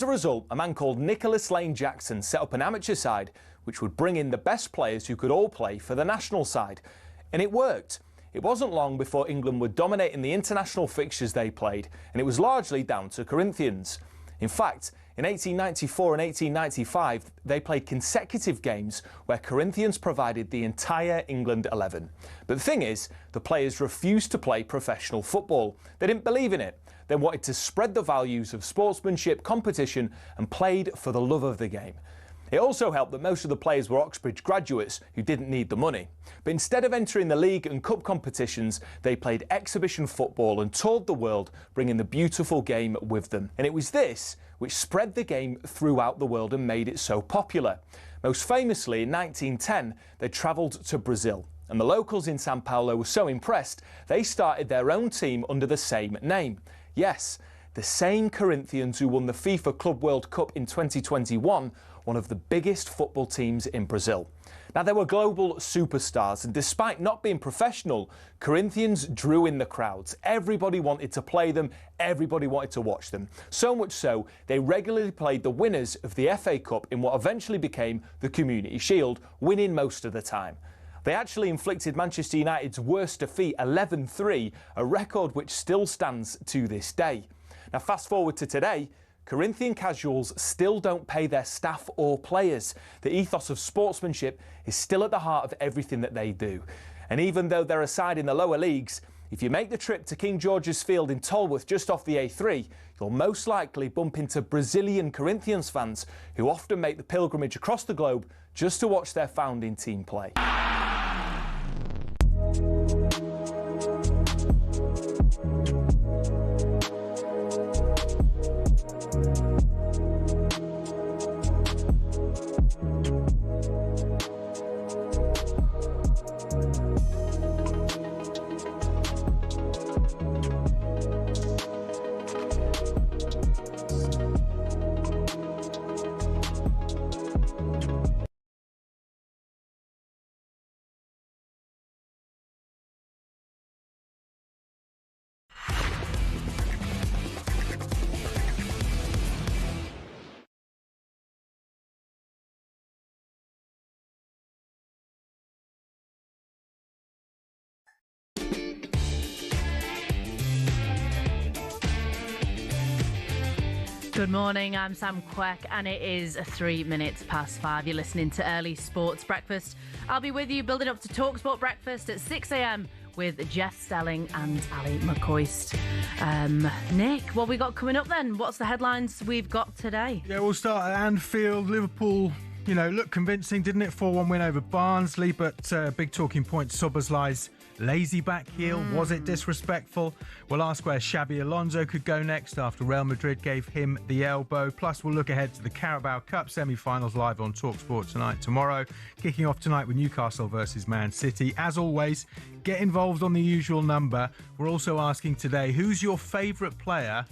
As a result, a man called Nicholas Lane Jackson set up an amateur side which would bring in the best players who could all play for the national side. And it worked. It wasn't long before England were dominating the international fixtures they played, and it was largely down to Corinthians. In fact, in 1894 and 1895, they played consecutive games where Corinthians provided the entire England 11. But the thing is, the players refused to play professional football. They didn't believe in it. They wanted to spread the values of sportsmanship, competition, and played for the love of the game. It also helped that most of the players were Oxbridge graduates who didn't need the money. But instead of entering the league and cup competitions, they played exhibition football and toured the world, bringing the beautiful game with them. And it was this which spread the game throughout the world and made it so popular. Most famously, in 1910, they travelled to Brazil. And the locals in Sao Paulo were so impressed, they started their own team under the same name. Yes, the same Corinthians who won the FIFA Club World Cup in 2021, one of the biggest football teams in Brazil. Now, they were global superstars, and despite not being professional, Corinthians drew in the crowds. Everybody wanted to play them, everybody wanted to watch them. So much so, they regularly played the winners of the FA Cup in what eventually became the Community Shield, winning most of the time. They actually inflicted Manchester United's worst defeat, 11-3, a record which still stands to this day. Now, fast forward to today, Corinthian casuals still don't pay their staff or players. The ethos of sportsmanship is still at the heart of everything that they do. And even though they're a side in the lower leagues, if you make the trip to King George's Field in Tolworth just off the A3, you'll most likely bump into Brazilian Corinthians fans who often make the pilgrimage across the globe just to watch their founding team play. Good morning, I'm Sam Quek and it is 3 minutes past 5. You're listening to Early Sports Breakfast. I'll be with you building up to talkSPORT Breakfast at 6 a.m. with Jeff Stelling and Ali McCoist. Nick, what we got coming up then? What's the headlines we've got today? Yeah, we'll start at Anfield. Liverpool, looked convincing, didn't it? 4-1 win over Barnsley, but big talking point, Szoboszlai's lazy back heel. Was it disrespectful? We'll ask where Xabi Alonso could go next after Real Madrid gave him the elbow. Plus, we'll look ahead to the Carabao Cup semi-finals live on talkSPORT tomorrow. Kicking off tonight with Newcastle versus Man City. As always, get involved on the usual number. We're also asking today, who's your favourite player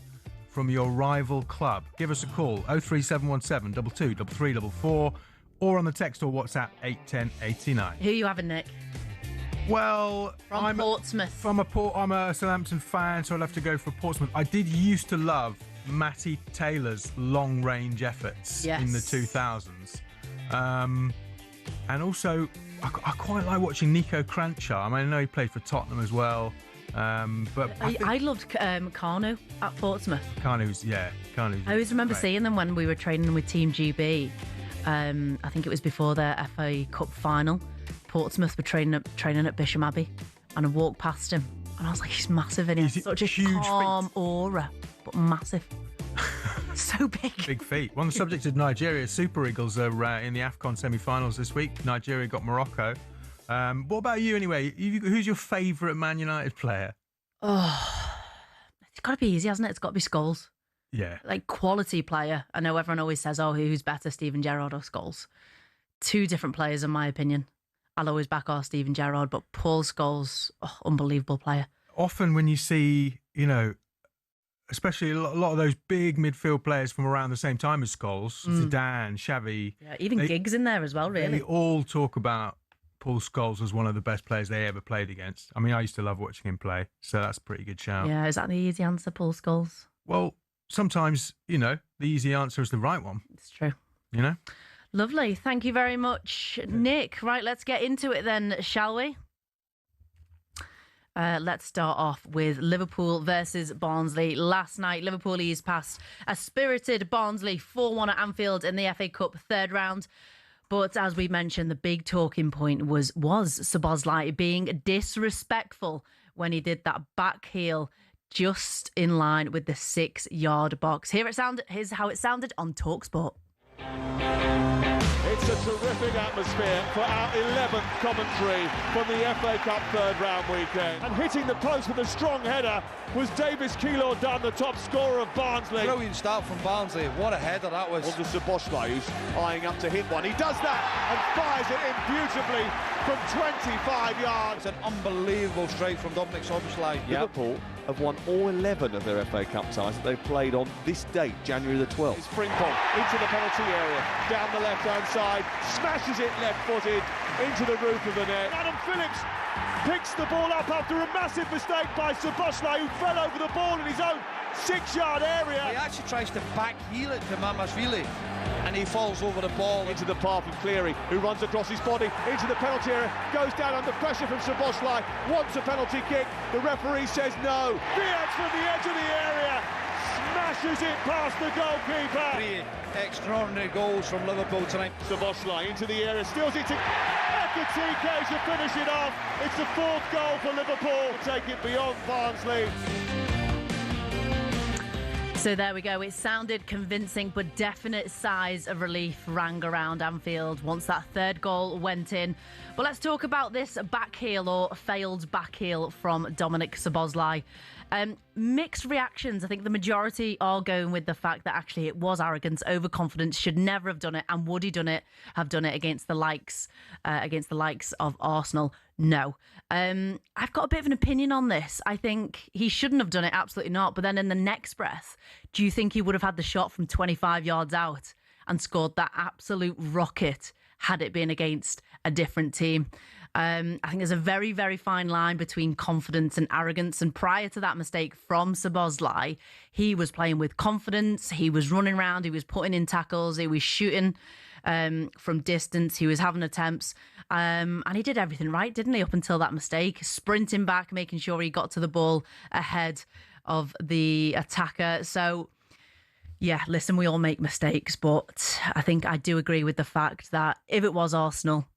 from your rival club? Give us a call, 03717 22 3344, or on the text or WhatsApp 81089. Who are you having, Nick? Well, I'm Portsmouth. I'm a Southampton fan, so I'll have to go for Portsmouth. I did used to love Matty Taylor's long-range efforts in the 2000s. And also, I quite like watching Nico Cranchar. I know he played for Tottenham as well. But I loved Carnu at Portsmouth. Carnu's. I always remember seeing them when we were training with Team GB. I think it was before their FA Cup final. Portsmouth were training at Bisham Abbey, and I walked past him, and I was like, he's massive, and he has such a huge calm aura, but massive. So big. Big feet. On the subject of Nigeria, Super Eagles are in the AFCON semi-finals this week. Nigeria got Morocco. What about you anyway? Who's your favourite Man United player? Oh, it's got to be easy, hasn't it? It's got to be Scholes. Yeah. Like, quality player. I know everyone always says, who's better, Steven Gerrard or Scholes? Two different players, in my opinion. I'll always back our Steven Gerrard, but Paul Scholes, unbelievable player. Often when you see, especially a lot of those big midfield players from around the same time as Scholes, Zidane, Xavi. Yeah, even Giggs in there as well, really. They all talk about Paul Scholes as one of the best players they ever played against. I used to love watching him play, so that's a pretty good shout. Yeah, is that the easy answer, Paul Scholes? Well, sometimes, the easy answer is the right one. It's true. Lovely. Thank you very much, Nick. Right, let's get into it then, shall we? Let's start off with Liverpool versus Barnsley. Last night, Liverpool eased past a spirited Barnsley 4-1 at Anfield in the FA Cup third round. But as we mentioned, the big talking point was Szoboszlai being disrespectful when he did that back heel just in line with the 6-yard box. Here's how it sounded on talkSPORT. It's a terrific atmosphere for our 11th commentary from the FA Cup third round weekend. And hitting the post with a strong header was Davis Keylor Dunn, the top scorer of Barnsley. Brilliant start from Barnsley. What a header that was. On to Szoboszlai, who's eyeing up to hit one. He does that and fires it in beautifully from 25 yards. It's an unbelievable strike from Dominic Szoboszlai. Liverpool have won all 11 of their FA Cup ties that they've played on this date, January the 12th. It's Frimpong into the penalty area, down the left-hand side, smashes it left-footed into the roof of the net. Adam Phillips picks the ball up after a massive mistake by Szoboszlai, who fell over the ball in his own 6-yard area. He actually tries to back heel it to Mamashvili, and he falls over the ball. Into the path of Cleary, who runs across his body into the penalty area, goes down under pressure from Szoboszlai, wants a penalty kick, the referee says no. Diaz from the edge of the area, smashes it past the goalkeeper. 3 extraordinary goals from Liverpool tonight. Szoboszlai into the area, steals it to Ekitike to finish it off. It's the 4th goal for Liverpool, take it beyond Barnsley. So there we go. It sounded convincing, but definite sighs of relief rang around Anfield once that third goal went in. But let's talk about this back heel or failed back heel from Dominic Szoboszlai. Mixed reactions. I think the majority are going with the fact that actually it was arrogance, overconfidence, should never have done it, and would he have done it against the likes of Arsenal? No. I've got a bit of an opinion on this. I think he shouldn't have done it, absolutely not. But then in the next breath, do you think he would have had the shot from 25 yards out and scored that absolute rocket had it been against a different team? I think there's a very, very fine line between confidence and arrogance. And prior to that mistake from Szoboszlai, he was playing with confidence. He was running around. He was putting in tackles. He was shooting from distance. He was having attempts. And he did everything right, didn't he, up until that mistake? Sprinting back, making sure he got to the ball ahead of the attacker. So, yeah, listen, we all make mistakes. But I think I do agree with the fact that if it was Arsenal,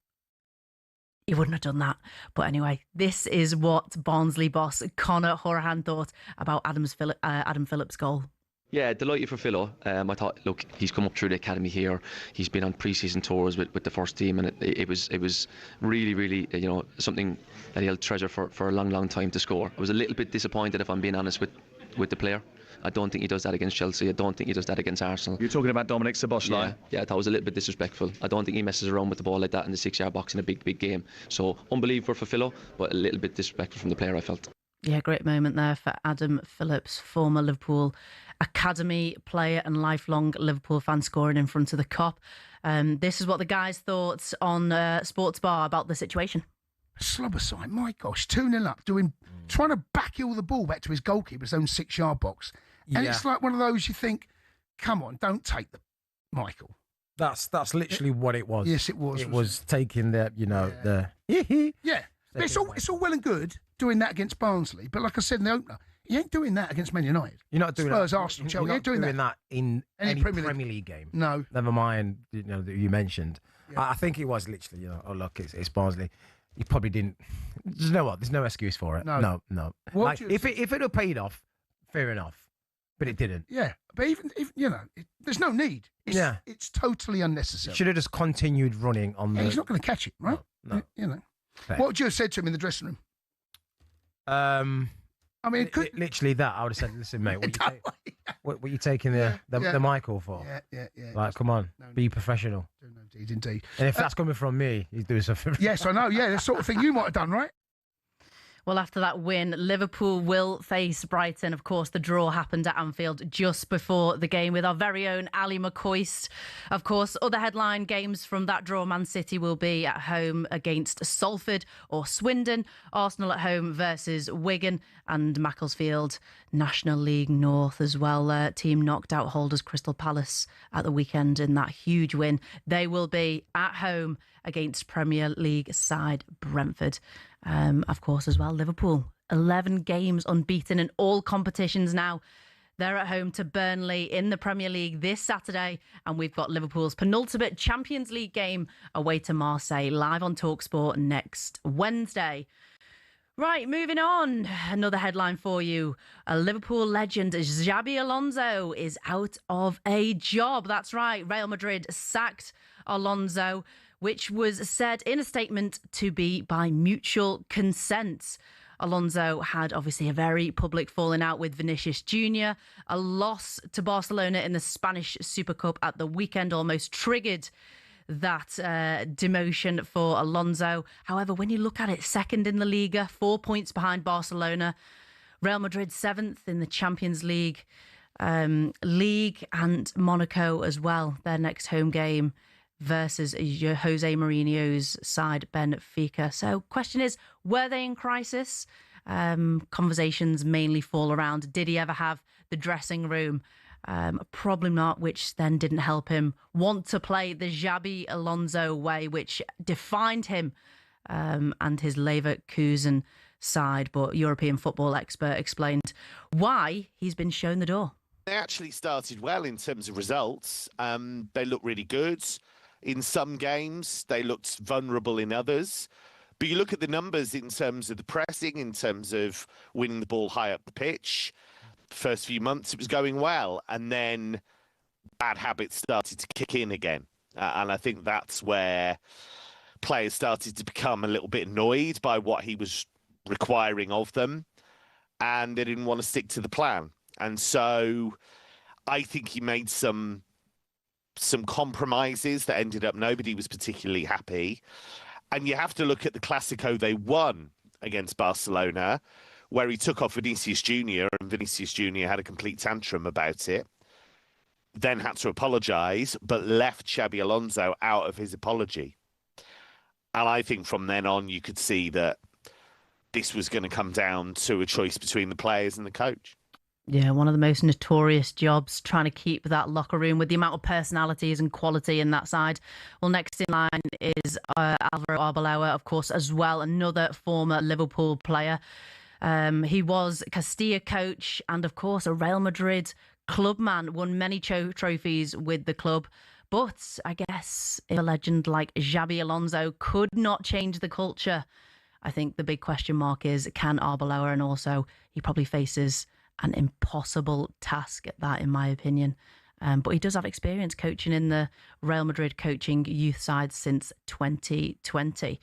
he wouldn't have done that. But anyway, this is what Barnsley boss Conor Hourihane thought about Adam Phillips' goal. Yeah, delighted for Philo. I thought, look, he's come up through the academy here. He's been on pre-season tours with the first team, and it was really, really, something that he'll treasure for a long, long time to score. I was a little bit disappointed, if I'm being honest, with the player. I don't think he does that against Chelsea. I don't think he does that against Arsenal. You're talking about Dominic Szoboszlai? Yeah, I thought it was a little bit disrespectful. I don't think he messes around with the ball like that in the 6-yard box in a big, big game. So, unbelievable for Philo, but a little bit disrespectful from the player, I felt. Yeah, great moment there for Adam Phillips, former Liverpool academy player and lifelong Liverpool fan, scoring in front of the Kop. This is what the guys thought on Sports Bar about the situation. Szoboszlai, my gosh, 2-0 up, trying to backheel the ball back to his goalkeeper, his own 6-yard box. And it's like one of those you think, come on, don't take the Michael. That's literally what it was. Yes, it was. It was taking the, Yeah. But it's all well and good doing that against Barnsley, but like I said in the opener, you ain't doing that against Man United. You're not doing Spurs, that. Arsenal, Chelsea. You're not doing that in any Premier League game. No. Never mind, that you mentioned. Yeah. I think it was literally, look, it's Barnsley. You probably didn't. There's no excuse for it. No. Like, if it had paid off, fair enough. But it didn't. Yeah. But even there's no need. It's totally unnecessary. Should have just continued running on the... He's not going to catch it, right? No. Fair. What would you have said to him in the dressing room? I mean, literally that. I would have said, "Listen, mate, what are you taking the Michael for? Yeah. Like, come on, be professional." Indeed. And if that's coming from me, he's doing something. Yes, I know. Yeah, the sort of thing you might have done, right? Well, after that win, Liverpool will face Brighton. Of course, the draw happened at Anfield just before the game with our very own Ali McCoist. Of course, other headline games from that draw, Man City will be at home against Salford or Swindon, Arsenal at home versus Wigan, and Macclesfield, National League North as well. Team knocked out holders Crystal Palace at the weekend in that huge win. They will be at home against Premier League side Brentford. Of course, as well, Liverpool, 11 games unbeaten in all competitions now. They're at home to Burnley in the Premier League this Saturday, and we've got Liverpool's penultimate Champions League game away to Marseille, live on talkSPORT next Wednesday. Right, moving on. Another headline for you. A Liverpool legend, Xabi Alonso, is out of a job. That's right. Real Madrid sacked Alonso, which was said in a statement to be by mutual consent. Alonso had obviously a very public falling out with Vinicius Jr. A loss to Barcelona in the Spanish Super Cup at the weekend almost triggered that demotion for Alonso. However, when you look at it, second in the Liga, 4 points behind Barcelona. Real Madrid 7th in the Champions League, and Monaco as well. Their next home game versus Jose Mourinho's side, Benfica. So question is, were they in crisis? Conversations mainly fall around, did he ever have the dressing room? Probably not, which then didn't help him want to play the Xabi Alonso way, which defined him and his Leverkusen side. But European football expert explained why he's been shown the door. They actually started well in terms of results. They looked really good. In some games, they looked vulnerable in others. But you look at the numbers in terms of the pressing, in terms of winning the ball high up the pitch. First few months, it was going well. And then bad habits started to kick in again. And I think that's where players started to become a little bit annoyed by what he was requiring of them. And they didn't want to stick to the plan. And so I think he made some compromises that ended up nobody was particularly happy. And you have to look at the Clásico they won against Barcelona, where he took off Vinicius Jr. and Vinicius Jr. had a complete tantrum about it, then had to apologise, but left Xabi Alonso out of his apology. And I think from then on you could see that this was going to come down to a choice between the players and the coach. Yeah, one of the most notorious jobs, trying to keep that locker room with the amount of personalities and quality in that side. Well, next in line is Alvaro Arbeloa, of course, as well, another former Liverpool player. He was Castilla coach and, of course, a Real Madrid clubman, won many trophies with the club. But I guess if a legend like Xabi Alonso could not change the culture, I think the big question mark is, can Arbeloa? And also, he probably faces an impossible task at that, in my opinion. But he does have experience coaching in the Real Madrid coaching youth side since 2020.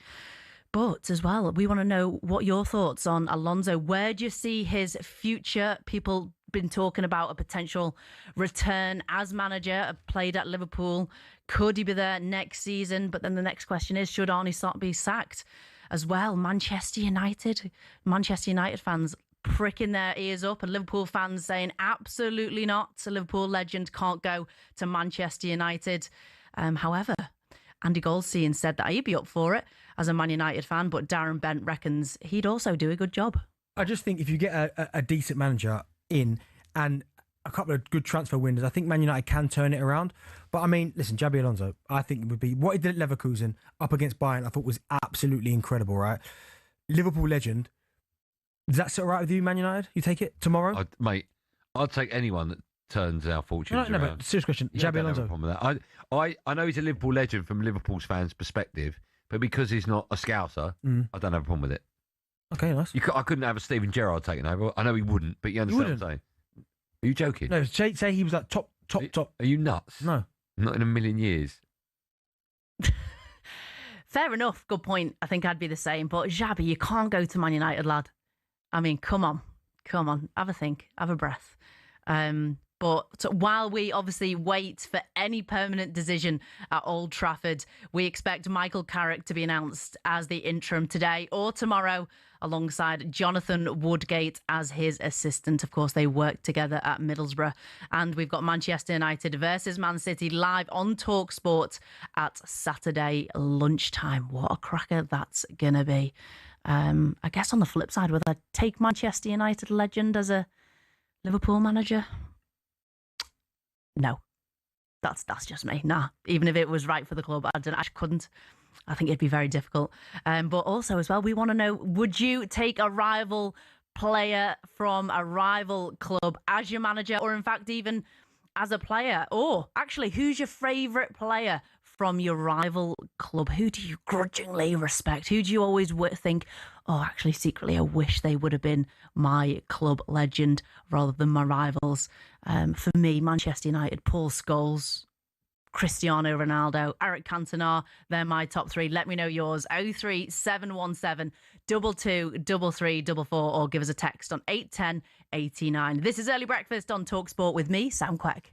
But as well, we want to know what your thoughts on Alonso. Where do you see his future? People been talking about a potential return as manager, played at Liverpool. Could he be there next season? But then the next question is, should Arne Slot be sacked as well? Manchester United fans pricking their ears up, and Liverpool fans saying absolutely not. A Liverpool legend can't go to Manchester United. However, Andy Goldstein said that he'd be up for it as a Man United fan, but Darren Bent reckons he'd also do a good job. I just think if you get a decent manager in and a couple of good transfer windows, I think Man United can turn it around. But I mean, listen, Xabi Alonso, I think it would be what he did at Leverkusen up against Bayern. I thought was absolutely incredible. Right, Liverpool legend. Does that sit all right with you, Man United? You take it tomorrow? Mate, I'd take anyone that turns our fortunes around. No, but serious question. Yeah, Xabi Alonso. With that. I know he's a Liverpool legend from Liverpool's fans' perspective, but because he's not a Scouser, I don't have a problem with it. Okay, nice. I couldn't have a Steven Gerrard taking over. I know he wouldn't, but you understand what I'm saying. Are you joking? No, say he was like top. Are you nuts? No. Not in a million years. Fair enough. Good point. I think I'd be the same. But Xabi, you can't go to Man United, lad. I mean, come on. Have a think. Have a breath. But while we obviously wait for any permanent decision at Old Trafford, we expect Michael Carrick to be announced as the interim today or tomorrow, alongside Jonathan Woodgate as his assistant. Of course, they work together at Middlesbrough. And we've got Manchester United versus Man City live on talkSPORT at Saturday lunchtime. What a cracker that's going to be. I guess on the flip side, would I take Manchester United legend as a Liverpool manager? No. That's just me. Nah. Even if it was right for the club, I couldn't. I think it'd be very difficult. But also as well, we want to know, would you take a rival player from a rival club as your manager, or in fact even as a player? Or actually, who's your favourite player from your rival club? Who do you grudgingly respect? Who do you always think, oh, actually secretly I wish they would have been my club legend rather than my rivals? For me, Manchester United, Paul Scholes, Cristiano Ronaldo, Eric Cantona, they're my top three. Let me know yours. 03717 223344, or give us a text on 81089. This is Early Breakfast on talkSPORT with me, Sam Quek.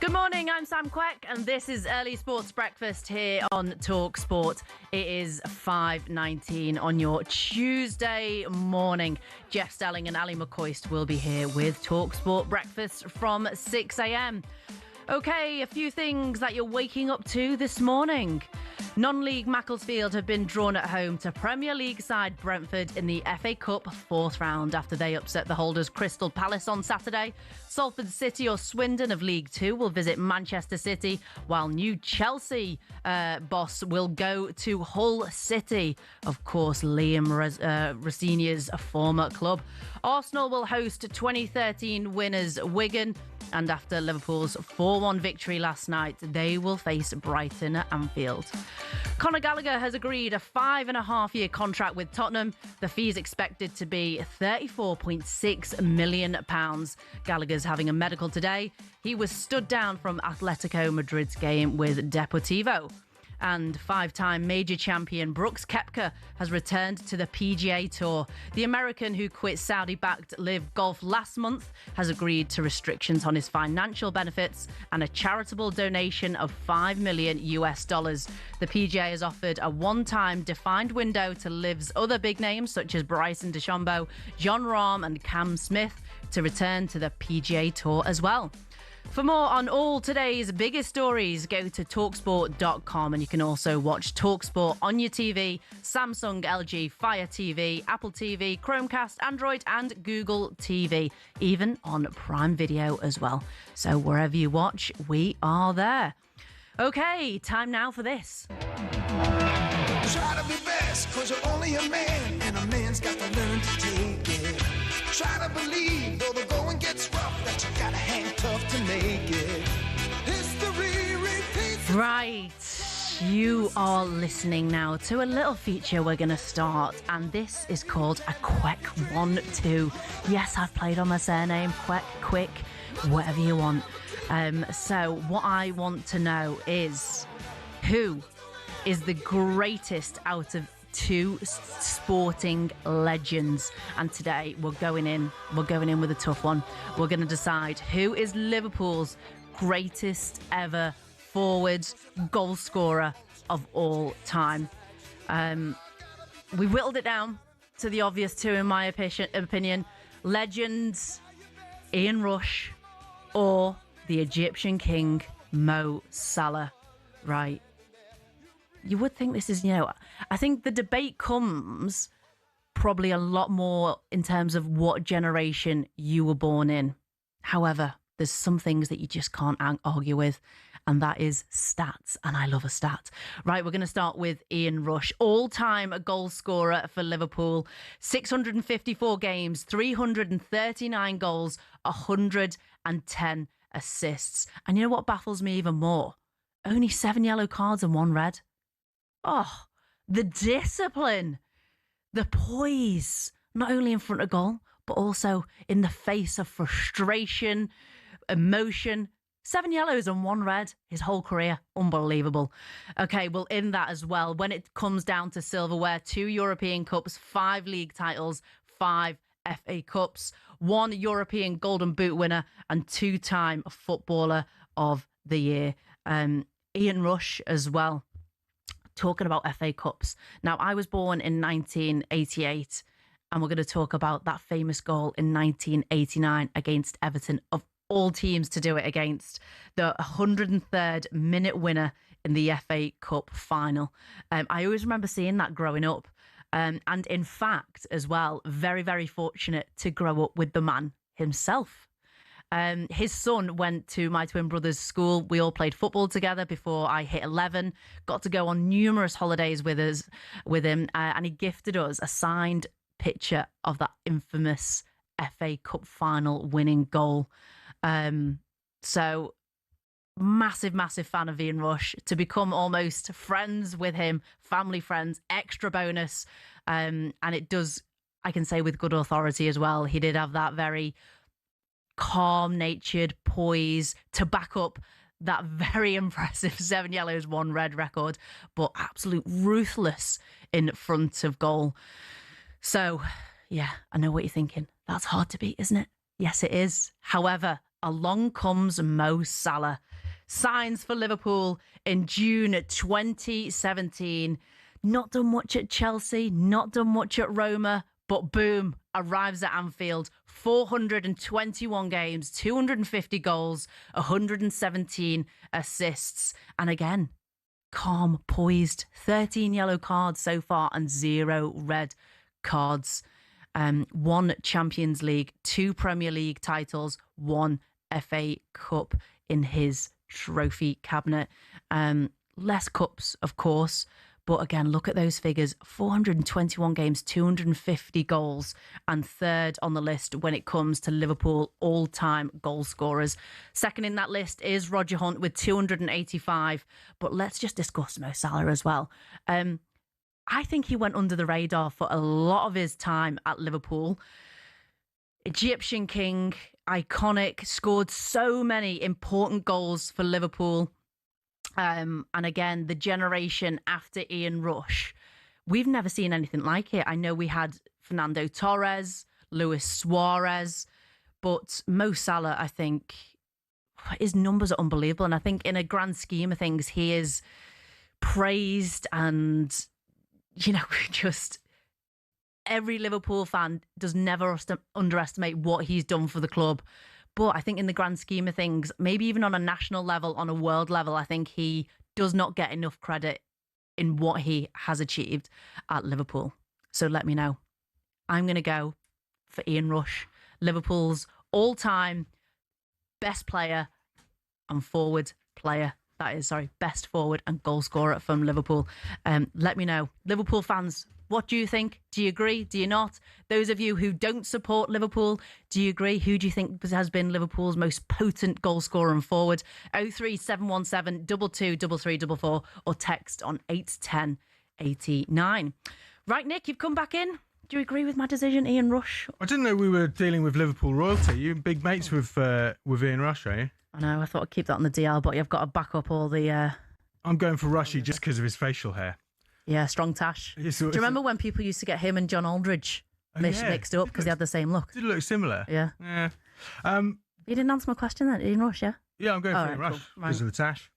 Good morning, I'm Sam Quek, and this is Early Sports Breakfast here on talkSPORT. It is 5:19 on your Tuesday morning. Jeff Stelling and Ali McCoist will be here with talkSPORT Breakfast from 6 a.m. Okay, a few things that you're waking up to this morning. Non-league Macclesfield have been drawn at home to Premier League side Brentford in the FA Cup fourth round after they upset the holders Crystal Palace on Saturday. Salford City or Swindon of League Two will visit Manchester City, while new Chelsea boss will go to Hull City. Of course, Liam Rosenior's former club. Arsenal will host 2013 winners Wigan. And after Liverpool's 4-1 victory last night, they will face Brighton at Anfield. Conor Gallagher has agreed a 5.5-year contract with Tottenham. The fee is expected to be £34.6 million. Gallagher's having a medical today. He was stood down from Atletico Madrid's game with Deportivo. And five-time major champion Brooks Koepka has returned to the PGA Tour. The American who quit Saudi-backed Live Golf last month has agreed to restrictions on his financial benefits and a charitable donation of $5 million. The PGA has offered a one-time defined window to Live's other big names such as Bryson DeChambeau, Jon Rahm and Cam Smith to return to the PGA Tour as well. For more on all today's biggest stories, go to talksport.com, and you can also watch talkSPORT on your TV, Samsung, LG, Fire TV, Apple TV, Chromecast, Android and Google TV, even on Prime Video as well. So wherever you watch, we are there. Okay, time now for this. Try to be best, 'cause you're only a man, and a man's got to learn to take it. Try to believe, though the going gets rough, that you gotta hang tough to make it. History repeats. Right, you are listening now to a little feature we're going to start, and this is called a Quek 1-2. Yes, I've played on my surname, Quek, Quick, whatever you want. So what I want to know is, who is the greatest out of two sporting legends? And today we're going in with a tough one. We're going to decide who is Liverpool's greatest ever forward goal scorer of all time. We whittled it down to the obvious two, in my opinion. Legends Ian Rush or the Egyptian king Mo Salah. Right. You would think this is, I think the debate comes probably a lot more in terms of what generation you were born in. However, there's some things that you just can't argue with, and that is stats, and I love a stat. Right, we're going to start with Ian Rush, all-time goal scorer for Liverpool, 654 games, 339 goals, 110 assists. And you know what baffles me even more? Only 7 yellow cards and 1 red. Oh, the discipline, the poise, not only in front of goal, but also in the face of frustration, emotion. 7 yellows and 1 red, his whole career. Unbelievable. Okay, well, in that as well, when it comes down to silverware, 2 European Cups, 5 league titles, 5 FA Cups, 1 European Golden Boot winner, and 2-time Footballer of the Year. Ian Rush as well. Talking about FA Cups. Now, I was born in 1988, and we're going to talk about that famous goal in 1989 against Everton, of all teams to do it against, the 103rd minute winner in the FA Cup final. I always remember seeing that growing up. And in fact, as well, very, very fortunate to grow up with the man himself. His son went to my twin brother's school. We all played football together before I hit 11. Got to go on numerous holidays with him, and he gifted us a signed picture of that infamous FA Cup final winning goal. So massive, massive fan of Ian Rush. To become almost friends with him, family friends, extra bonus. And it does, I can say with good authority as well, he did have that very calm-natured poise to back up that very impressive 7 yellows, 1 red record, but absolute ruthless in front of goal. So, yeah, I know what you're thinking. That's hard to beat, isn't it? Yes, it is. However, along comes Mo Salah. Signs for Liverpool in June 2017. Not done much at Chelsea, not done much at Roma, But boom, arrives at Anfield, 421 games, 250 goals, 117 assists. And again, calm, poised, 13 yellow cards so far and 0 red cards. 1 Champions League, 2 Premier League titles, 1 FA Cup in his trophy cabinet. Less cups, of course, but again, look at those figures. 421 games, 250 goals, and third on the list when it comes to Liverpool all-time goal scorers. Second in that list is Roger Hunt with 285, but let's just discuss Mo Salah as well. I think he went under the radar for a lot of his time at Liverpool. Egyptian king, iconic, scored so many important goals for Liverpool. And again, the generation after Ian Rush, we've never seen anything like it. I know we had Fernando Torres, Luis Suarez, but Mo Salah, I think, his numbers are unbelievable. And I think in a grand scheme of things, he is praised and, just every Liverpool fan does never underestimate what he's done for the club. But I think in the grand scheme of things, maybe even on a national level, on a world level, I think he does not get enough credit in what he has achieved at Liverpool. So let me know. I'm going to go for Ian Rush, Liverpool's all-time best player and forward player. Best forward and goal scorer from Liverpool. Let me know. Liverpool fans, what do you think? Do you agree? Do you not? Those of you who don't support Liverpool, do you agree? Who do you think has been Liverpool's most potent goal scorer and forward? 03717 223344 or text on 81089. Right, Nick, you've come back in. Do you agree with my decision, Ian Rush? I didn't know we were dealing with Liverpool royalty. You're big mates with Ian Rush, are you? I know, I thought I'd keep that on the DL, but you've got to back up all the... I'm going for Rushy just because of his facial hair. Yeah, strong tash. Do you remember when people used to get him and John Aldridge mixed up because they had the same look? Did it look similar? Yeah. You didn't answer my question then, Ian Rush, yeah? Yeah, I'm going for Ian Rush because of the tash.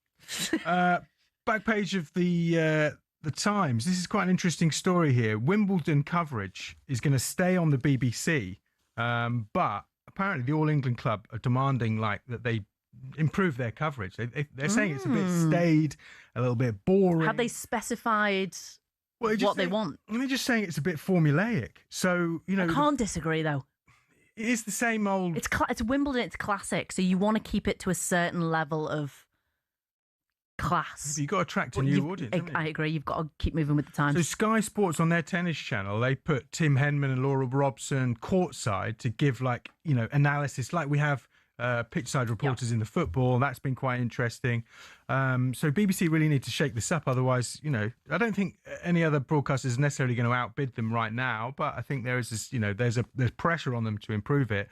Back page of the Times. This is quite an interesting story here. Wimbledon coverage is going to stay on the BBC, but apparently the All England Club are demanding that they improve their coverage. They're saying it's a bit staid, a little bit boring. Have they specified what they want? They're just saying it's a bit formulaic. So, I can't disagree, though. It is the same old... It's Wimbledon, it's classic, so you want to keep it to a certain level of class. You've got to attract a new audience. I agree, you've got to keep moving with the times. So Sky Sports on their tennis channel, they put Tim Henman and Laura Robson courtside to give analysis like we have pitchside reporters in the football. That's been quite interesting. So BBC really need to shake this up. Otherwise, I don't think any other broadcaster is necessarily going to outbid them right now. But I think there is this, there's pressure on them to improve it.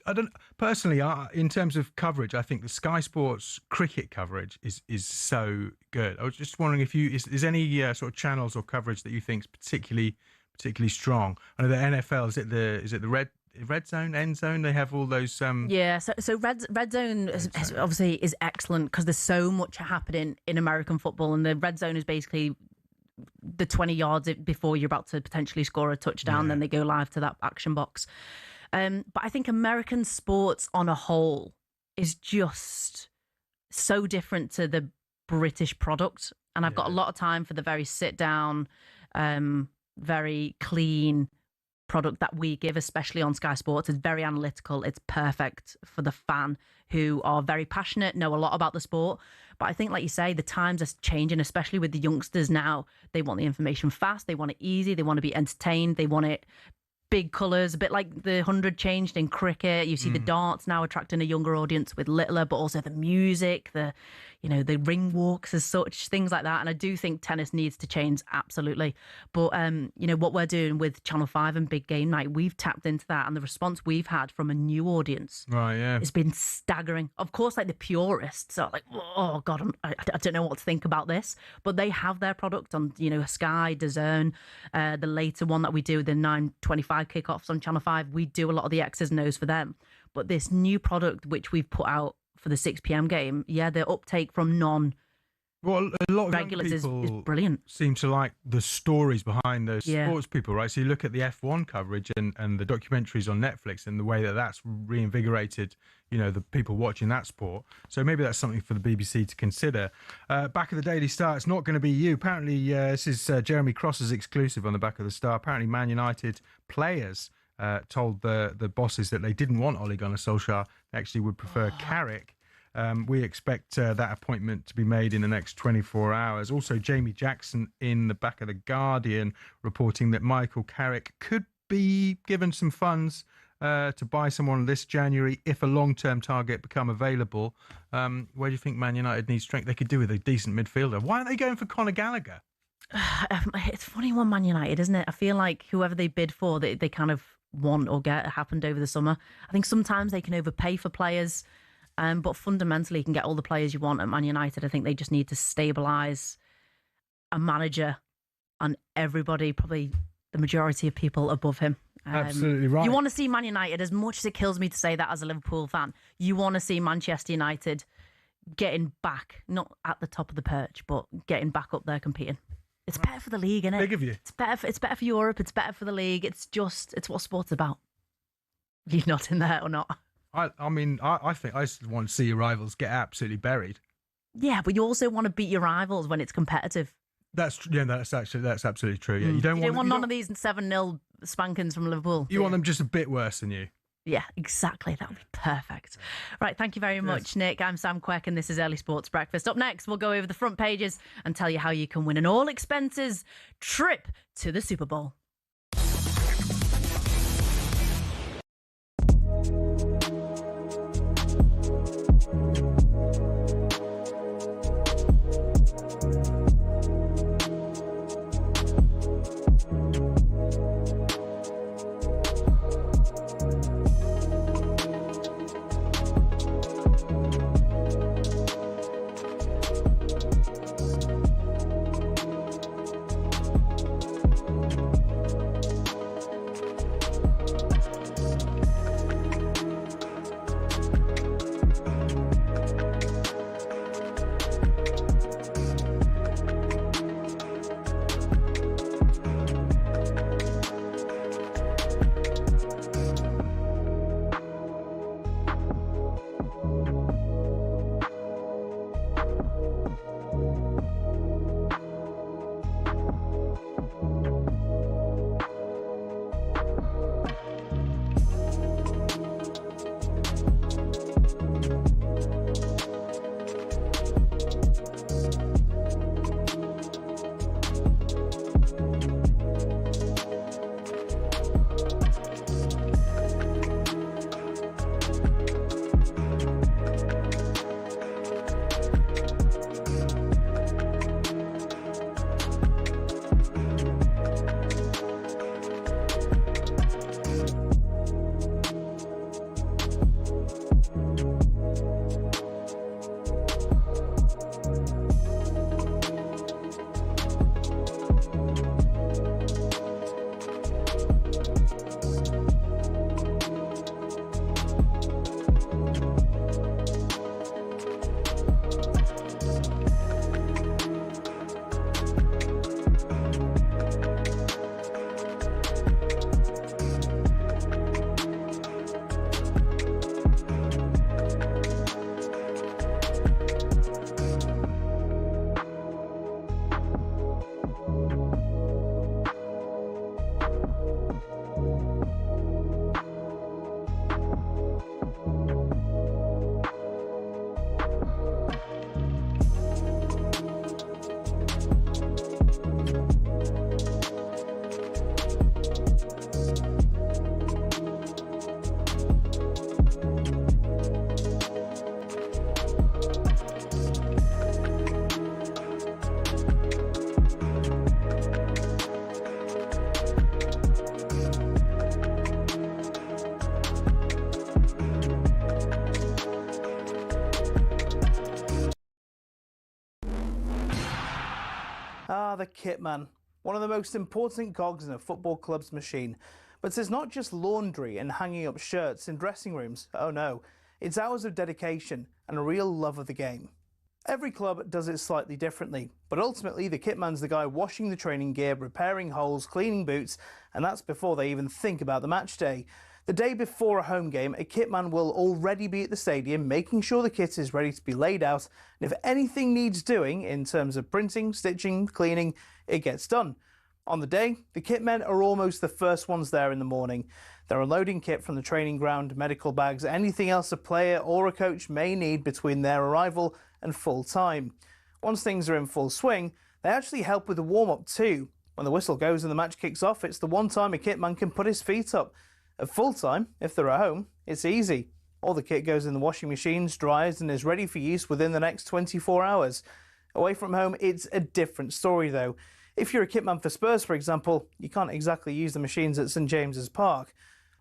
I don't personally, in terms of coverage, I think the Sky Sports cricket coverage is so good. I was just wondering if is any sort of channels or coverage that you think is particularly strong. I know the NFL, is it the Red Zone, End Zone? They have all those. So Red Zone obviously is excellent because there's so much happening in American football, and the Red Zone is basically the 20 yards before you're about to potentially score a touchdown. Then they go live to that action box. But I think American sports on a whole is just so different to the British product, and I've got a lot of time for the very sit down, very clean product that we give, especially on Sky Sports. It's very analytical. It's perfect for the fan who are very passionate, know a lot about the sport. But I think, like you say, the times are changing, especially with the youngsters now. They want the information fast. They want it easy. They want to be entertained. They want it big colours, a bit like the 100 changed in cricket. You see the darts now attracting a younger audience with littler, but also the music, the ring walks as such, things like that. And I do think tennis needs to change, absolutely. But, what we're doing with Channel 5 and Big Game Night, we've tapped into that. And the response we've had from a new audience has been staggering. Of course, the purists are like, oh, God, I don't know what to think about this. But they have their product on, Sky, DAZN, the later one that we do, the 9:25 kickoffs on Channel 5. We do a lot of the X's and O's for them. But this new product, which we've put out for the 6 p.m. game, the uptake from Well, a lot of young regulars is people brilliant. seem to like the stories behind those Yeah. sports people, right? So you look at the F1 coverage and the documentaries on Netflix and the way that that's reinvigorated, the people watching that sport. So maybe that's something for the BBC to consider. Back of the Daily Star, it's not going to be you. Apparently, this is Jeremy Cross's exclusive on the back of the Star. Apparently, Man United players told the bosses that they didn't want Ole Gunnar Solskjaer. They actually would prefer Carrick. We expect that appointment to be made in the next 24 hours. Also, Jamie Jackson in the back of the Guardian reporting that Michael Carrick could be given some funds to buy someone this January if a long-term target become available. Where do you think Man United needs strength? They could do with a decent midfielder. Why aren't they going for Conor Gallagher? It's funny one Man United, isn't it? I feel like whoever they bid for, they kind of want or get happened over the summer. I think sometimes they can overpay for players. But fundamentally, you can get all the players you want at Man United. I think they just need to stabilise a manager and everybody, probably the majority of people above him. Absolutely right. You want to see Man United, as much as it kills me to say that as a Liverpool fan, you want to see Manchester United getting back, not at the top of the perch, but getting back up there competing. It's better for the league, isn't it? Big of you. It's better for Europe. It's better for the league. It's what sport's about. You're not in there or not. I mean, I think I just want to see your rivals get absolutely buried. Yeah, but you also want to beat your rivals when it's competitive. That's absolutely true. Yeah, you don't want none of these 7-0 spankings from Liverpool. You want them just a bit worse than you. Yeah, exactly. That would be perfect. Right, thank you very much, Nick. I'm Sam Quek, and this is Early Sports Breakfast. Up next, we'll go over the front pages and tell you how you can win an all-expenses trip to the Super Bowl. The kit man, one of the most important cogs in a football club's machine. But it's not just laundry and hanging up shirts in dressing rooms. Oh no, it's hours of dedication and a real love of the game. Every club does it slightly differently, but ultimately the kitman's the guy washing the training gear, repairing holes, cleaning boots, and that's before they even think about the match day. The day before a home game, a kitman will already be at the stadium making sure the kit is ready to be laid out, and if anything needs doing in terms of printing, stitching, cleaning, it gets done. On the day, the kitmen are almost the first ones there in the morning. They're unloading kit from the training ground, medical bags, anything else a player or a coach may need between their arrival and full time. Once things are in full swing, they actually help with the warm-up too. When the whistle goes and the match kicks off, it's the one time a kitman can put his feet up. At full time, if they're at home, it's easy. All the kit goes in the washing machines, dries and is ready for use within the next 24 hours. Away from home, it's a different story though. If you're a kitman for Spurs, for example, you can't exactly use the machines at St James's Park.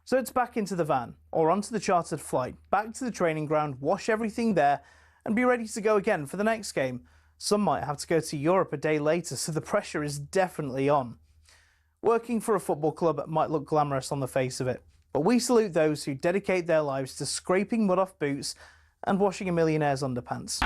So it's back into the van, or onto the chartered flight, back to the training ground, wash everything there, and be ready to go again for the next game. Some might have to go to Europe a day later, so the pressure is definitely on. Working for a football club might look glamorous on the face of it, but we salute those who dedicate their lives to scraping mud off boots and washing a millionaire's underpants.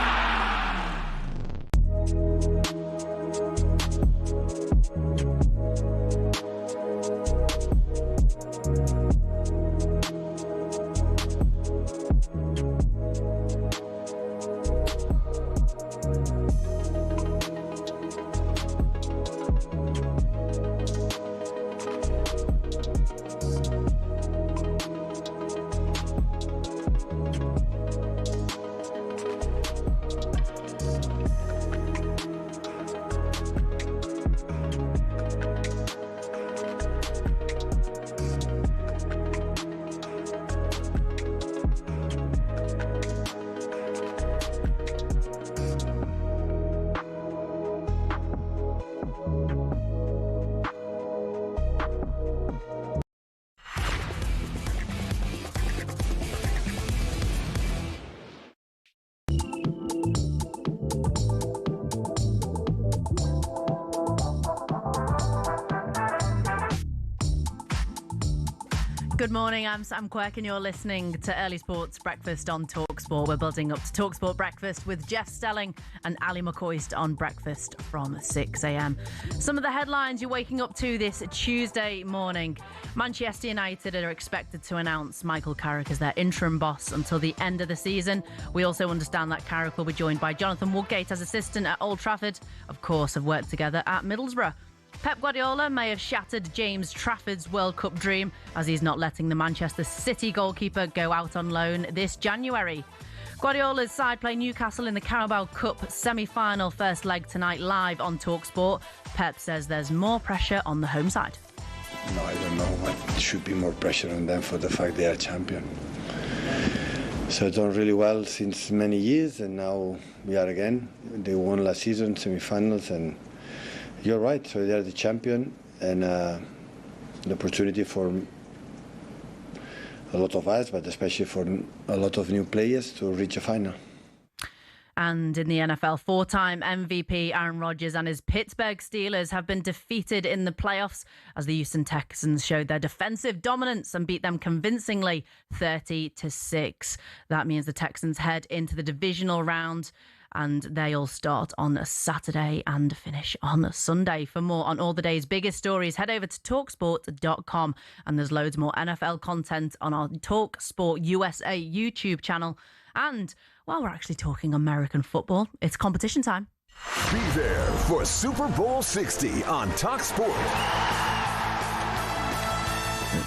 Good morning, I'm Sam Quek and you're listening to Early Sports Breakfast on talkSPORT. We're building up to talkSPORT Breakfast with Jeff Stelling and Ali McCoist on Breakfast from 6 a.m. Some of the headlines you're waking up to this Tuesday morning. Manchester United are expected to announce Michael Carrick as their interim boss until the end of the season. We also understand that Carrick will be joined by Jonathan Woodgate as assistant at Old Trafford. Of course, have worked together at Middlesbrough. Pep Guardiola may have shattered James Trafford's World Cup dream as he's not letting the Manchester City goalkeeper go out on loan this January. Guardiola's side play Newcastle in the Carabao Cup semi-final first leg tonight live on talkSPORT. Pep says there's more pressure on the home side. No, I don't know what should be more pressure on them for the fact they are champion. So done really well since many years and now we are again. They won last season, semi-finals, and you're right, so they are the champion and the opportunity for a lot of us, but especially for a lot of new players to reach a final. And in the NFL, four-time MVP Aaron Rodgers and his Pittsburgh Steelers have been defeated in the playoffs as the Houston Texans showed their defensive dominance and beat them convincingly 30-6. That means the Texans head into the divisional round and they'll start on a Saturday and finish on a Sunday. For more on all the day's biggest stories, head over to talksport.com and there's loads more NFL content on our talkSPORT USA YouTube channel. And while we're actually talking American football, it's competition time. Be there for Super Bowl 60 on talkSPORT.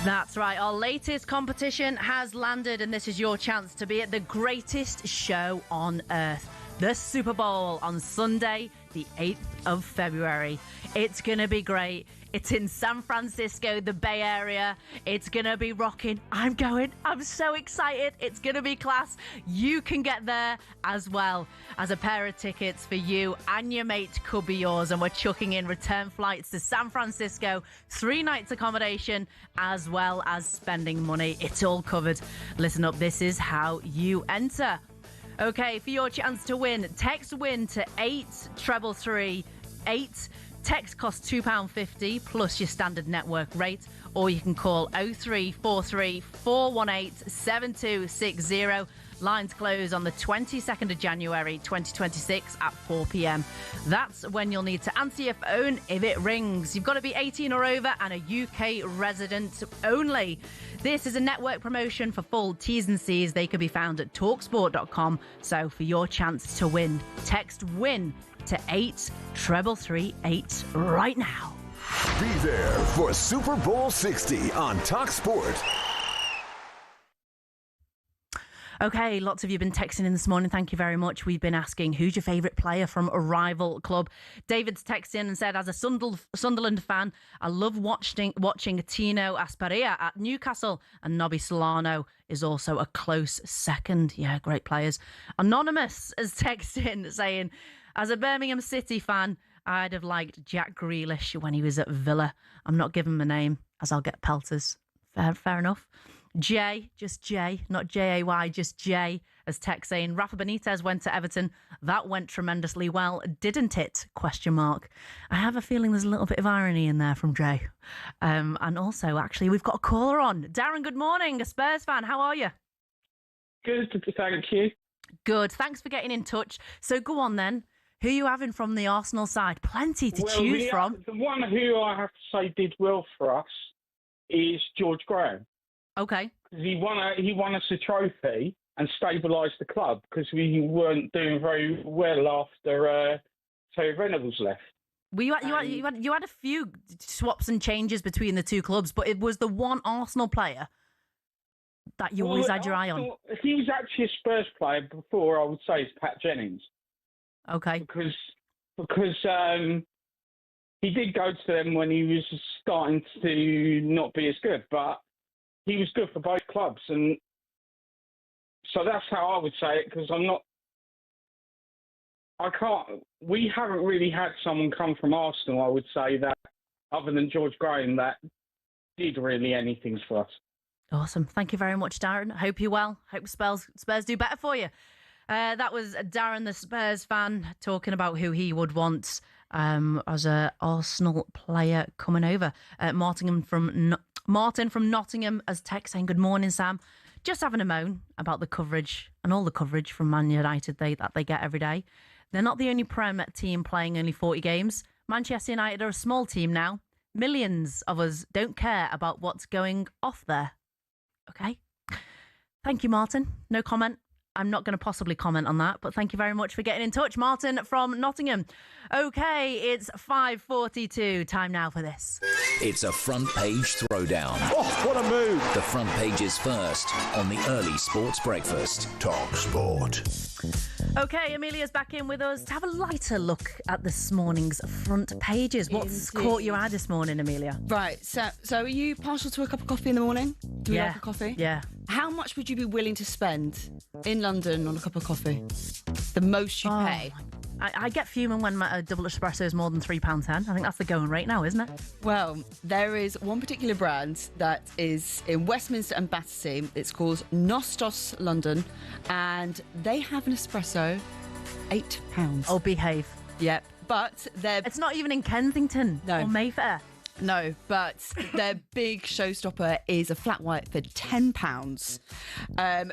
That's right. Our latest competition has landed, and this is your chance to be at the greatest show on earth, the Super Bowl, on Sunday, the 8th of February. It's going to be great. It's in San Francisco, the Bay Area. It's going to be rocking. I'm going. I'm so excited. It's going to be class. You can get there as well, as a pair of tickets for you and your mate could be yours. And we're chucking in return flights to San Francisco, 3 nights accommodation, as well as spending money. It's all covered. Listen up. This is how you enter. Okay, for your chance to win, text WIN to 83338. Text costs £2.50 plus your standard network rate, or you can call 0343 418 7260. Lines close on the 22nd of January 2026 at 4 p.m. That's when you'll need to answer your phone if it rings. You've got to be 18 or over and a UK resident only. This is a network promotion. For full T's and C's, they can be found at talksport.com. So for your chance to win, text WIN to 83338 right now. Be there for Super Bowl 60 on talkSPORT. Okay, lots of you have been texting in this morning. Thank you very much. We've been asking, who's your favourite player from a rival club? David's texted in and said, as a Sunderland fan, I love watching Tino Asperia at Newcastle, and Nobby Solano is also a close second. Yeah, great players. Anonymous has texted in saying, as a Birmingham City fan, I'd have liked Jack Grealish when he was at Villa. I'm not giving him a name, as I'll get pelters. Fair enough. Jay, just Jay, not Jay, just Jay, as text saying, Rafa Benitez went to Everton. That went tremendously well, didn't it? ? I have a feeling there's a little bit of irony in there from Jay. And also, actually, we've got a caller on. Darren, good morning, a Spurs fan. How are you? Good, thank you. Good. Thanks for getting in touch. So go on then. Who are you having from the Arsenal side? Plenty to choose from. The one who I have to say did well for us is George Graham. Okay. He won us a trophy and stabilised the club because we weren't doing very well after Terry Venables left. Well, you had a few swaps and changes between the two clubs, but it was the one Arsenal player that you always had your eye on. He was actually a Spurs player before, I would say, is Pat Jennings. Okay. Because he did go to them when he was starting to not be as good, but he was good for both clubs, and so that's how I would say it. Because we haven't really had someone come from Arsenal, I would say, that other than George Graham, that did really anything for us. Awesome. Thank you very much, Darren. I hope you're well. Hope Spurs do better for you. That was Darren, the Spurs fan, talking about who he would want as an Arsenal player coming over. Martin from Nottingham as text saying, good morning, Sam. Just having a moan about the coverage and all the coverage from Man United that they get every day. They're not the only Prem team playing only 40 games. Manchester United are a small team now. Millions of us don't care about what's going off there. Okay. Thank you, Martin. No comment. I'm not going to possibly comment on that, but thank you very much for getting in touch, Martin from Nottingham. Okay, it's 5:42. Time now for this. It's a front page throwdown. Oh, what a move! The front page is first on the early sports breakfast. talkSPORT. Okay, Amelia's back in with us to have a lighter look at this morning's front pages. What's caught your eye this morning, Amelia? Right, so are you partial to a cup of coffee in the morning? Do you like a coffee? Yeah. How much would you be willing to spend in London on a cup of coffee? The most you pay? I get fuming when a double espresso is more than £3.10. I think that's the going rate now, isn't it? Well, there is one particular brand that is in Westminster and Battersea. It's called Nostos London, and they have an espresso, £8. Oh, behave. Yep, but it's not even in Kensington or Mayfair. No, but their big showstopper is a flat white for £10.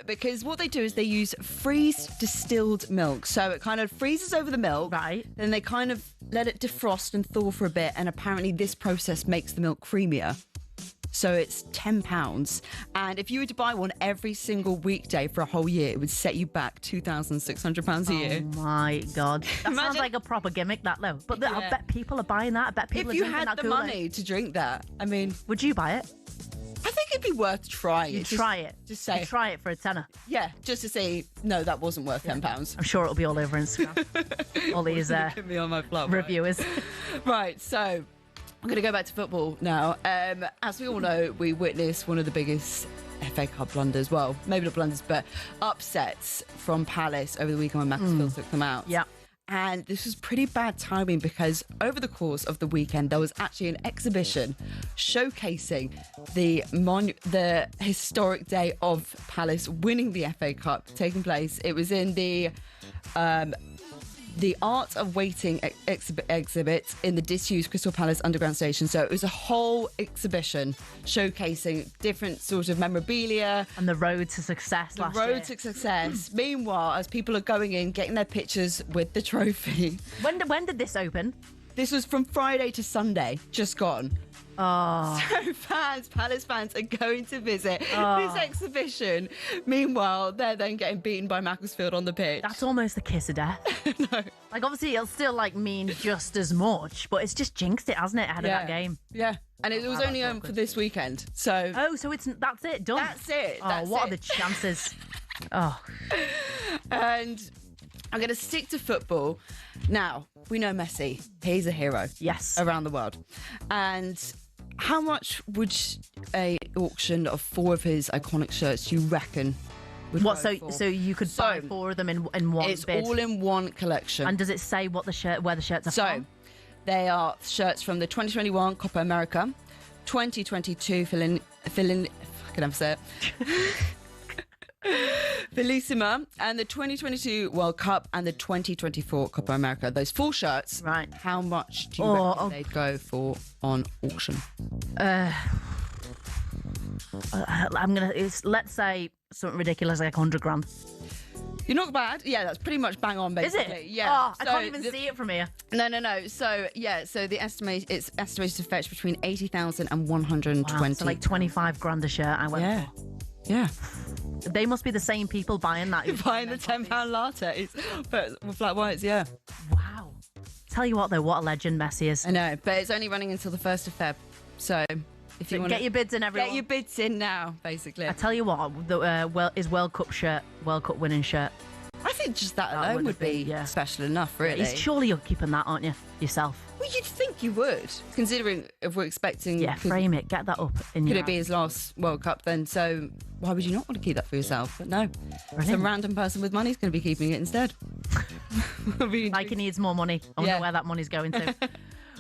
Because what they do is they use freeze distilled milk. So it kind of freezes over the milk. Right. Then they kind of let it defrost and thaw for a bit. And apparently this process makes the milk creamier. So it's £10. And if you were to buy one every single weekday for a whole year, it would set you back £2,600 a year. Oh my God. That sounds like a proper gimmick, that though. But I bet people are buying that. I bet people are drinking that. If you had the money to drink that, I mean... Would you buy it? I think it'd be worth trying. You'd try it. Just say... You'd try it for a tenner. Yeah, just to say, no, that wasn't worth £10. I'm sure it'll be all over Instagram. All these me on my blog, reviewers. Right, so... I'm going to go back to football now. As we all know, we witnessed one of the biggest FA Cup blunders. Well, maybe not blunders, but upsets from Palace over the weekend when Macclesfield took them out. Yeah. And this was pretty bad timing because over the course of the weekend, there was actually an exhibition showcasing the historic day of Palace winning the FA Cup taking place. It was in the the Art of Waiting exhibit in the disused Crystal Palace Underground Station. So it was a whole exhibition showcasing different sort of memorabilia. And the road to success last year. The road to success. Meanwhile, as people are going in, getting their pictures with the trophy. When did this open? This was from Friday to Sunday, just gone. Oh. So Palace fans are going to visit this exhibition. Meanwhile, they're then getting beaten by Macclesfield on the pitch. That's almost the kiss of death. No. Like, obviously, it'll still, like, mean just as much, but it's just jinxed it, hasn't it, ahead of that game? Yeah. And it was only for this weekend, so... Oh, so that's it, done? That's it. Oh, what are the chances? Oh. And I'm going to stick to football. Now, we know Messi. He's a hero. Yes. Around the world. And how much would a auction of 4 of his iconic shirts, you reckon, would go for? So you could buy 4 of them in one It's bid? all in one collection. And does it say where the shirts are from? They are shirts from the 2021 Copa America, 2022 I can never say it. Bellissima, and the 2022 World Cup and the 2024 Copa America. Those 4 shirts. Right. How much do you reckon they'd go for on auction? Let's say something ridiculous like 100 grand. You're not bad. Yeah, that's pretty much bang on, basically. Is it? Yeah. Oh, I can't even see it from here. No. So the it's estimated to fetch between 80,000 and 120. Wow, so like 25 grand a shirt I went for. Yeah. They must be the same people buying that. Buying the £10 lattes, but with flat whites, yeah. Wow. Tell you what, though, what a legend Messi is. I know, but it's only running until the 1st of Feb. So if you want get your bids in, everyone. Get your bids in now, basically. I tell you what, his World Cup shirt, World Cup winning shirt. I think just that alone would be special enough, really. Surely you're keeping that, aren't you, yourself? Well, you'd think you would, considering if we're expecting... Yeah, frame it, get that up in your Could it be his last World Cup then? So why would you not want to keep that for yourself? But no, some random person with money is going to be keeping it instead. Like he needs more money. I wonder where that money's going to.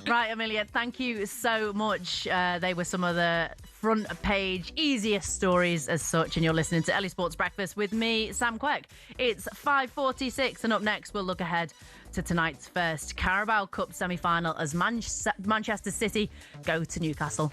Right, Amelia, thank you so much. They were some of the front page easiest stories as such, and you're listening to Early Sports Breakfast with me, Sam Quek. It's 5:46, and up next we'll look ahead to tonight's first Carabao Cup semi-final as Manchester City go to Newcastle.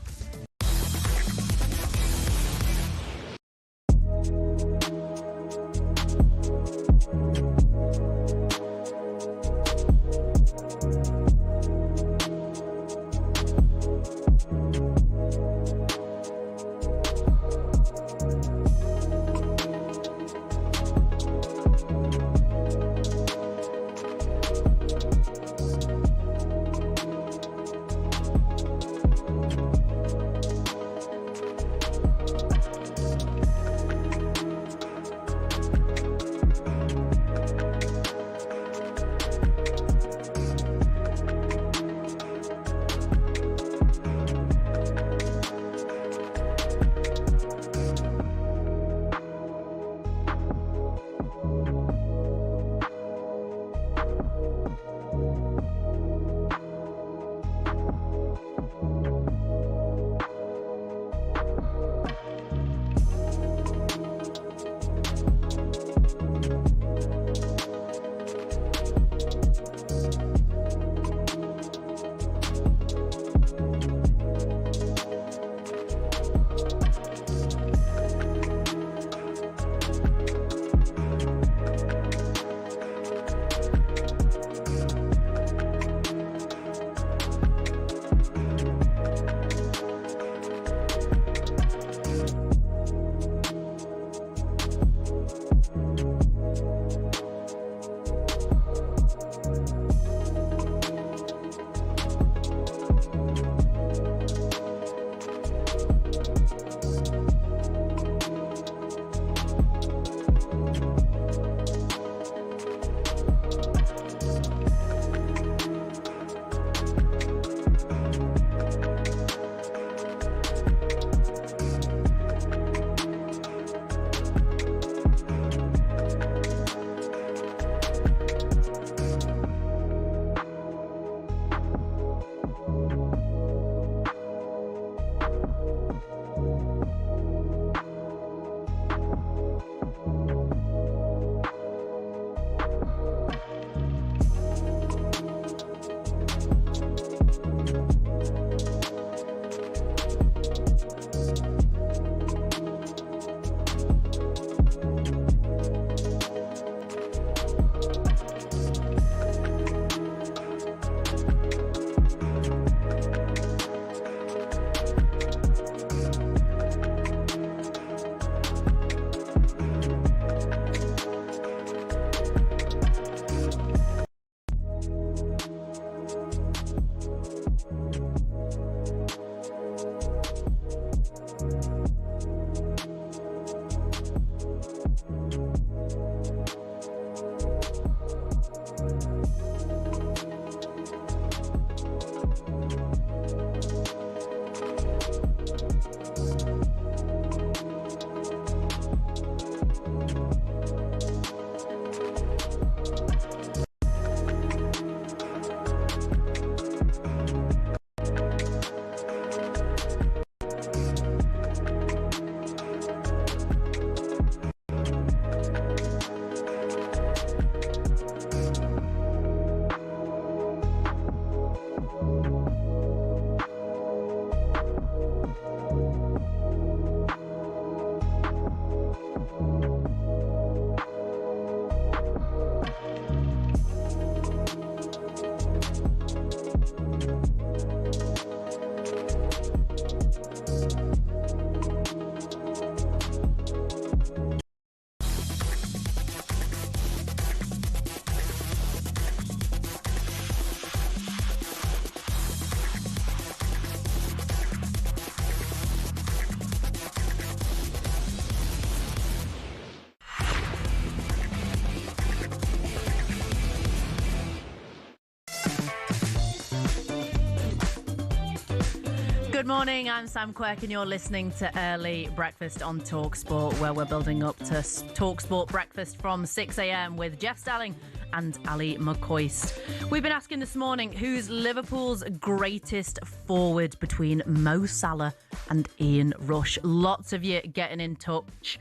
Good morning, I'm Sam Quek and you're listening to Early Breakfast on talkSPORT, where we're building up to talkSPORT Breakfast from 6 a.m. with Jeff Stelling and Ali McCoist. We've been asking this morning, who's Liverpool's greatest forward between Mo Salah and Ian Rush? Lots of you getting in touch.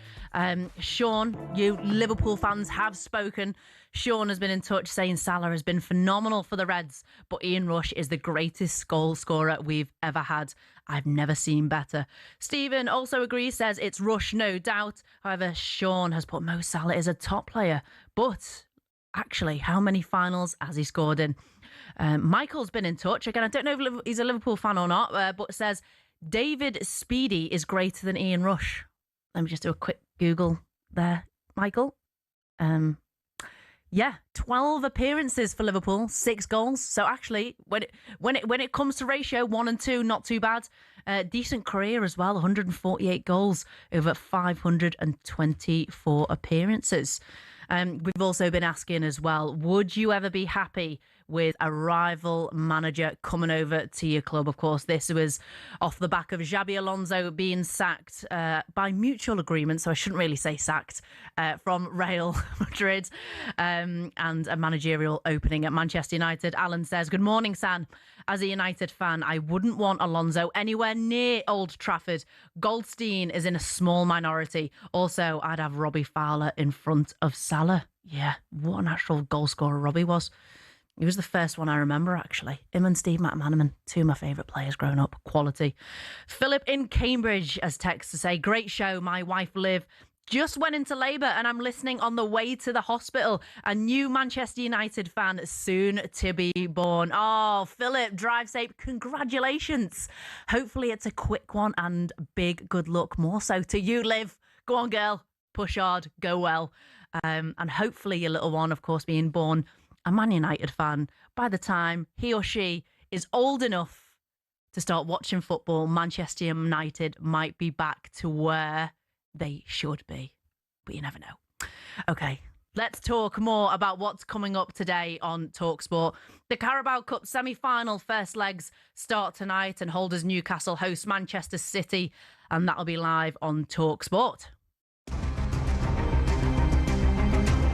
Sean, you Liverpool fans have spoken. Sean has been in touch saying Salah has been phenomenal for the Reds, but Ian Rush is the greatest goal scorer we've ever had. I've never seen better. Stephen also agrees, says it's Rush, no doubt. However, Sean has put Mo Salah as a top player. But actually, how many finals has he scored in? Michael's been in touch. Again, I don't know if he's a Liverpool fan or not, but says David Speedy is greater than Ian Rush. Let me just do a quick Google there, Michael. Yeah, 12 appearances for Liverpool, 6 goals. So actually, when it comes to ratio 1 and 2, not too bad. Decent career as well, 148 goals over 524 appearances. We've also been asking as well, would you ever be happy with a rival manager coming over to your club? Of course, this was off the back of Xabi Alonso being sacked by mutual agreement, so I shouldn't really say sacked, from Real Madrid, and a managerial opening at Manchester United. Alan says, good morning, San. As a United fan, I wouldn't want Alonso anywhere near Old Trafford. Goldstein is in a small minority. Also, I'd have Robbie Fowler in front of Salah. Yeah, what an actual goal scorer Robbie was. He was the first one I remember, actually. Him and Steve McManaman, two of my favourite players growing up. Quality. Philip in Cambridge has texted to say, great show, my wife Liv just went into labour and I'm listening on the way to the hospital. A new Manchester United fan soon to be born. Oh, Philip, drive safe. Congratulations. Hopefully it's a quick one and big good luck more so to you, Liv. Go on, girl. Push hard. Go well. And hopefully your little one, of course, being born a Man United fan, by the time he or she is old enough to start watching football, Manchester United might be back to where they should be. But you never know. Okay, let's talk more about what's coming up today on talkSPORT. The Carabao Cup semi-final first legs start tonight and Holders Newcastle host Manchester City, and that'll be live on talkSPORT.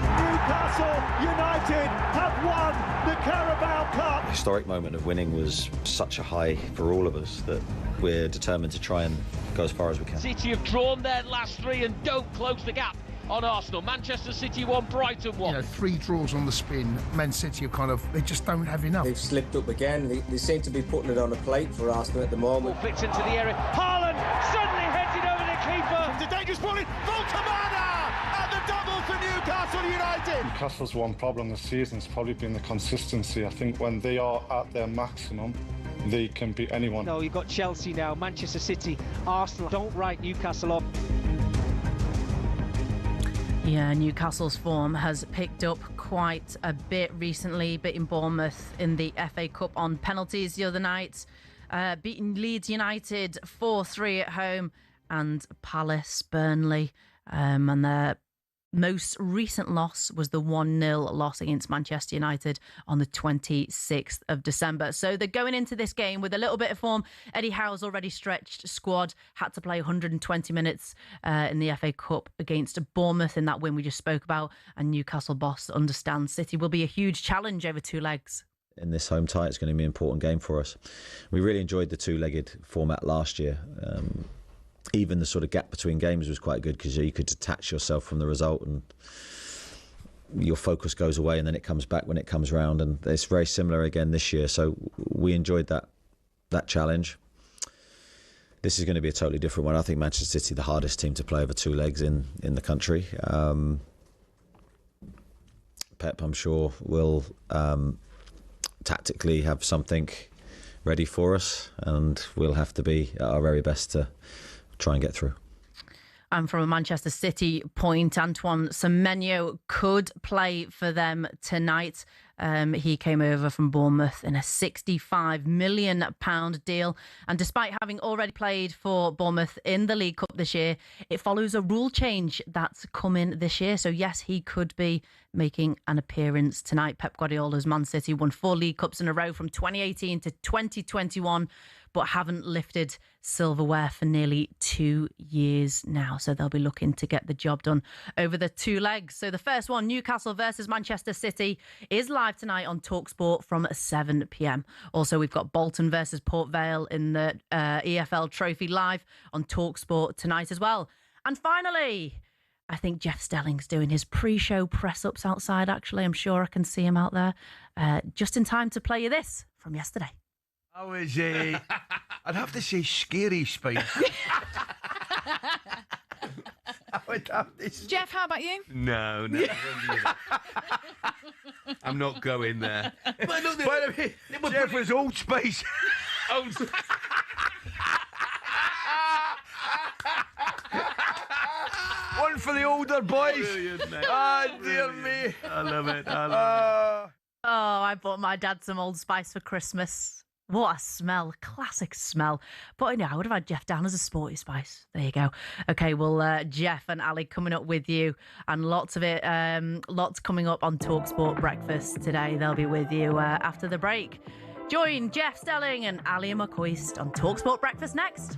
Newcastle United have won the Carabao Cup. The historic moment of winning was such a high for all of us that we're determined to try and go as far as we can. City have drawn their last 3 and don't close the gap on Arsenal. Manchester City won, Brighton won. 3 draws on the spin. Man City are they just don't have enough. They've slipped up again. They seem to be putting it on a plate for Arsenal at the moment. Ball fits into the area. Haaland suddenly heads it over the keeper. It's a dangerous ball in. Volkamada! And the double for Newcastle United. Newcastle's one problem this season has probably been the consistency. I think when they are at their maximum, they can beat anyone. No, you've got Chelsea now, Manchester City, Arsenal. Don't write Newcastle off. Yeah, Newcastle's form has picked up quite a bit recently, beating Bournemouth in the FA Cup on penalties the other night, beating Leeds United 4-3 at home, and Palace, Burnley, and their most recent loss was the 1-0 loss against Manchester United on the 26th of December. So they're going into this game with a little bit of form. Eddie Howe's already stretched squad, had to play 120 minutes in the FA Cup against Bournemouth in that win we just spoke about. And Newcastle boss understands City will be a huge challenge over 2 legs. In this home tie, it's going to be an important game for us. We really enjoyed the 2-legged format last year. Even the sort of gap between games was quite good because you could detach yourself from the result and your focus goes away and then it comes back when it comes round, and it's very similar again this year. So we enjoyed that challenge. This is going to be a totally different one. I think Manchester City, the hardest team to play over 2 legs in the country. Pep, I'm sure, will tactically have something ready for us, and we'll have to be at our very best to try and get through. And from a Manchester City point, Antoine Semenyo could play for them tonight. He came over from Bournemouth in a £65 million deal. And despite having already played for Bournemouth in the League Cup this year, it follows a rule change that's coming this year. So yes, he could be making an appearance tonight. Pep Guardiola's Man City won 4 League Cups in a row from 2018 to 2021, but haven't lifted silverware for nearly 2 years now. So they'll be looking to get the job done over the 2 legs. So the first one, Newcastle versus Manchester City, is live tonight on talkSPORT from 7 p.m. Also, we've got Bolton versus Port Vale in the EFL Trophy live on talkSPORT tonight as well. And finally, I think Jeff Stelling's doing his pre-show press-ups outside, actually. I'm sure I can see him out there just in time to play you this from yesterday. I was, I'd have to say scary spice. I would have to say. Jeff, how about you? No. I'm not going there. But look, Jeff was Old Spice. Old Spice. One for the older boys. Brilliant, mate. Dear me. I love it. Oh, I bought my dad some Old Spice for Christmas. What a smell. Classic smell. But I would have had Jeff down as a sporty spice. There you go. Okay, well, Jeff and Ali coming up with you, and lots of it, lots coming up on talkSPORT Breakfast today. They'll be with you after the break. Join Jeff Stelling and Ali McCoist on talkSPORT Breakfast next.